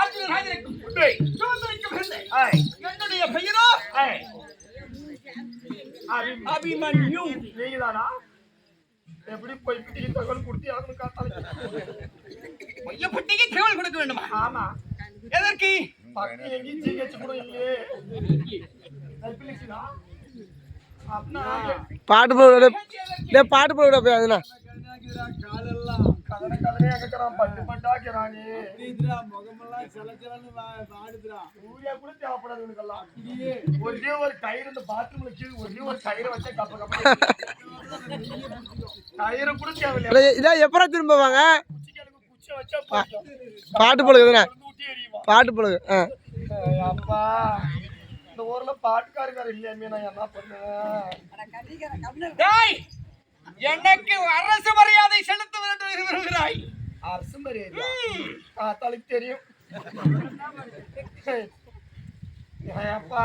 அர்ஜுன ராஜனுக்கும் சுமந்திரிக்கும் என்னுடைய பெயரோ அபிமன்யு. நீங்கதானா? எப்படி போய் பிடிக்க தகவல் கொடுத்து யாரும் காத்தாலும் பொய்யப்பட்டிக்கு தகவல் கொடுக்க வேண்டுமா? ஆமா. எதற்கு? பக்கம் எங்கேயும் ஜிஹெச் கூட இல்லையே. பாட்டு போட பாட்டு போட போயாதுண்ணா கதனை கதனே எங்கக்கிறான் பட்டு பட்டாக்கிறானே முகமெல்லாம் சில சிலன்னு பாடுதுரா. ஊரியா கூட தேவைப்படாது உனக்கெல்லாம். ஒரே ஒரு கயிறு இந்த பாத்ரூம்ல கீழே ஒரே ஒரு கயிறை வச்சா கப்ப கப்ப கயிறு கூட தேவையில்லை. இதான் எப்பறம் திரும்ப வாங்க குச்சி வச்சா பாட்டு போடுதுண்ணா பாட்டு போடுது. அப்பா இந்த ஊர்ல பாட்டுக்காரக்கார இல்லையாமே நான் என்ன பண்ணுவேன்? எனக்கு அரசு மரியாதை செலுத்துவது விரும்புகிறாய்? அரசு மரியாதை காத்தாளுக்கு தெரியும். அப்பா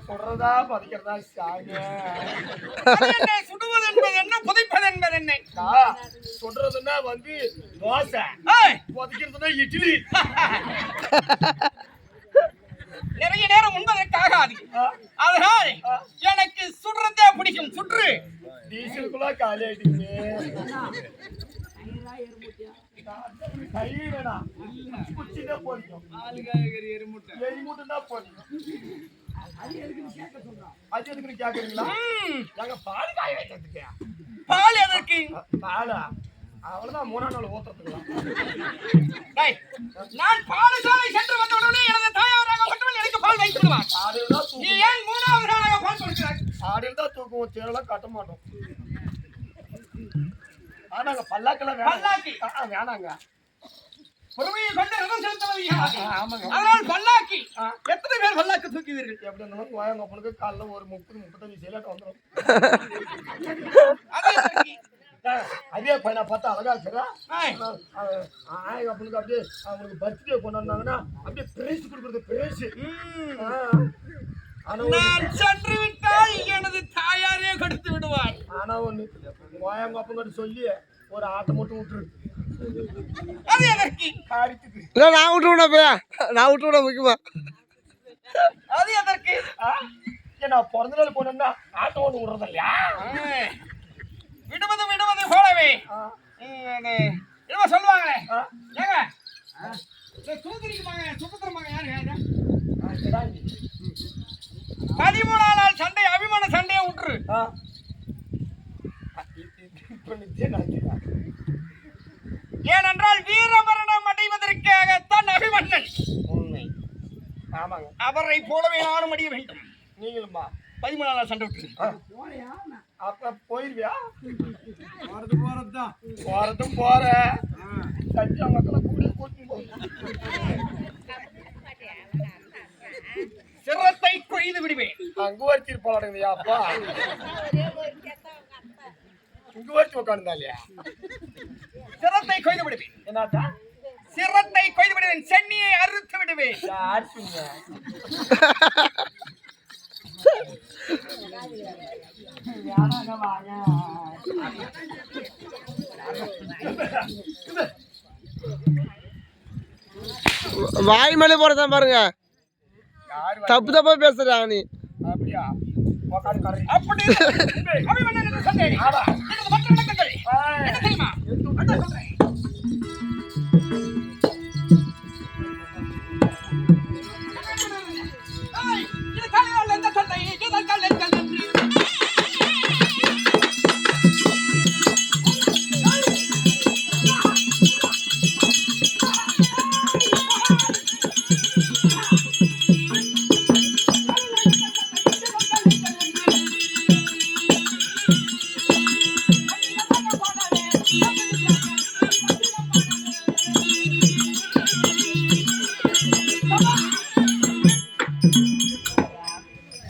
சொல்றதா பதிக்கிறதா சாங்க. சுடுவது என்பது என்ன, புதைப்பது என்பது என்ன? சொல்றதுன்னா வந்து தோசை, புதைக்கிறதுனா இட்லி. நிறைய நேரம் உண்பதற்காகாது. அதனால் எனக்கு சுடுறதே பிடிக்கும். சுற்று டீசலுக்குள்ள காலி ஆயிட்டீங்க. பால் எதற்கு? பாலா அவ்வளவுதான் 3ஆம் நாள் ஊத்துறதுக்கு. நான் பாடசாலை சென்று வந்தவுடனே எனது தாயாராகப்பட்டவள் எனக்கு பால் வைத்து விடுவார். நீ ஏன் 3ஆவது நாளாக பால் கொடுக்கிறாய்? ஆடியில் தான் தூக்குவோம், தேரெல்லாம் கட்ட மாட்டோம். ஆனாங்க பல்லாக்கெல்லாம் வேணாங்க. பொறுமையை கொண்டு ரதம் செலுத்துவது. அதனால் பல்லாக்கி எத்தனை பேர் பல்லாக்கு தூக்குவீர்கள்? எப்படி இருந்தாலும் கோயங்கப்பனுக்கு காலைல ஒரு 30-35 சேலாட்டம் வந்துடும். அதே பையனை பார்த்தா அழகா இருக்கிறா. அப்பனுக்கு அப்படியே அவனுக்கு பர்த்டே கொண்டாடினாங்கன்னா அப்படியே பிரைஸ் கொடுக்குறது. பிரைஸ் நான் சென்று விட்டால் எனது தாயாரே கொடுத்து விடுவார். ஆனா ஒண்ணு கோயங்கப்பன் சொல்லி ஒரு ஆட்டம் மட்டும் விட்டுரு. அது எதற்கு? காரியத்துக்கு நான் விட்டு விட போயா, நான் விட்டு விட முக்கியமா. அது எதற்கு? நான் பிறந்த நாள் போனேன்னா ஆட்டம் ஒண்ணு விடுறது இல்லையா? விடுவது போலவே சொல்லுவாங்களே. ஏங்க தூத்திரிக்குமாங்க சுத்தமாங்க யாரு? 13ஆம் நாள் சண்டை அபிமான சண்டையை விட்டுரு. ஏனென்றால் வீரமரணம் அடைவதற்காகத்தான் அபிமன்னன். உண்மை. ஆமாங்க. அவரை போலவே நானும் அடைய வேண்டும். நீங்களுமா 13ஆம் நாள் சண்டை விட்டுரு. அப்ப போயிருவியா? போறதுதான் போறதும் போற சத்தியா மக்களை கூட கூட்டிட்டு போ. சிரத்தை கொய்து விடுவேன். அங்க வச்சு போலாடுங்கய்யா. அப்பா இங்க வச்சு உட்காந்துதா இல்லையா? சிரத்தை கொய்து விடுவேன். என்னட்டா? சிரத்தை கொய்து விடுவேன். சென்னியை அறுத்து விடுவேன். யாருங்க வாங்க வாய் மேலே போறதான் பாருங்க. தப்பு தப்பா பேசுறாங்க நீ. அப்படியா? அப்படி அபிமன்னன் சண்டை. என்ன தெரியுமா?